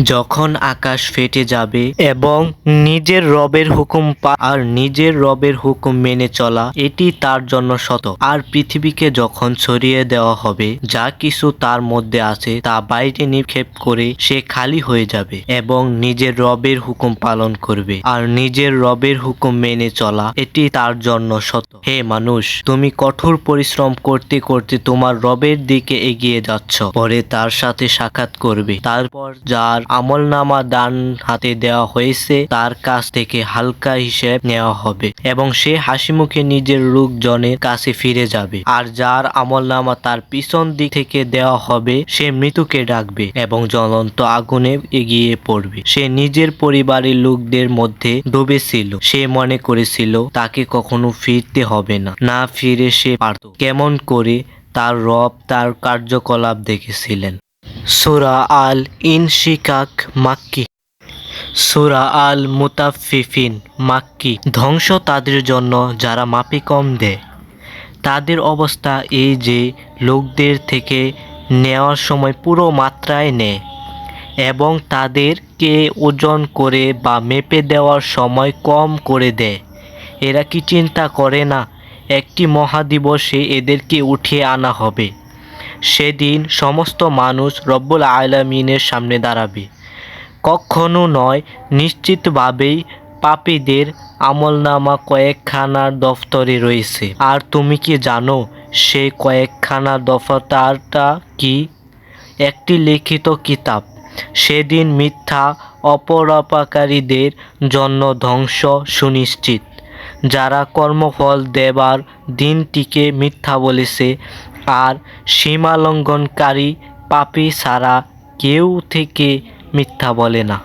যখন আকাশ ফেটে যাবে এবং নিজের রবের হুকুম আর নিজের রবের হুকুম মেনে চলা, এটি তার জন্য শত। আর পৃথিবীকে যখন ছড়িয়ে দেওয়া হবে, যা কিছু তার মধ্যে আছে তা বাইরে নিক্ষেপ করে সে খালি হয়ে যাবে এবং নিজের রবের হুকুম পালন করবে। আর নিজের রবের হুকুম মেনে চলা, এটি তার জন্য শত। হে মানুষ, তুমি কঠোর পরিশ্রম করতে করতে তোমার রবের দিকে এগিয়ে যাচ্ছ। পরে তার সাথে সাক্ষাৎ করবে। তারপর যার আমলনামা ডান হাতে দেওয়া হয়েছে তার কাছ থেকে হালকা হিসেব নেওয়া হবে এবং সে হাসিমুখে নিজের লোকজনের কাছে ফিরে যাবে। আর যার আমলনামা তার পিছন দিক থেকে দেওয়া হবে সে মৃত্যুকে ডাকবে এবং জ্বলন্ত আগুনে এগিয়ে পড়বে। সে নিজের পরিবারের লোকদের মধ্যে ডুবেছিল। সে মনে করেছিল তাকে কখনো ফিরতে হবে না। না ফিরে সে পারত। কেমন করে তার রব তার কার্যকলাপ দেখেছিলেন। সূরা আল ইনশিকাক মাক্কি। সূরা আল মুতাফফিফিন মাক্কি। ধ্বংস তাদের জন্য যারা মাপে কম দেয়। তাদের অবস্থা এই যে লোকদের থেকে নেওয়ার সময় পুরো মাত্রায় নেয় এবং তাদেরকে ওজন করে বা মেপে দেওয়ার সময় কম করে দেয়। এরা কি চিন্তা করে না একটি মহাদিবসে এদেরকে উঠিয়ে আনা হবে। সেদিন সমস্ত মানুষ রব্বুল আলামিনের সামনে দাঁড়াবে। কখনো নয়, নিশ্চিতভাবেই পাপীদের আমলনামা কয়েকখানার দফতরে রয়েছে। আর তুমি কি জানো সেই কয়েকখানা দফতরটা কি? একটি লিখিত কিতাব। সেদিন মিথ্যা অপরাপকারীদের জন্য ধ্বংস সুনিশ্চিত। যারা কর্মফল দেবার দিনটিকে মিথ্যা বলেছে আর সীমালঙ্ঘনকারী পাপী ছাড়া কেউ থেকে মিথ্যা বলে না।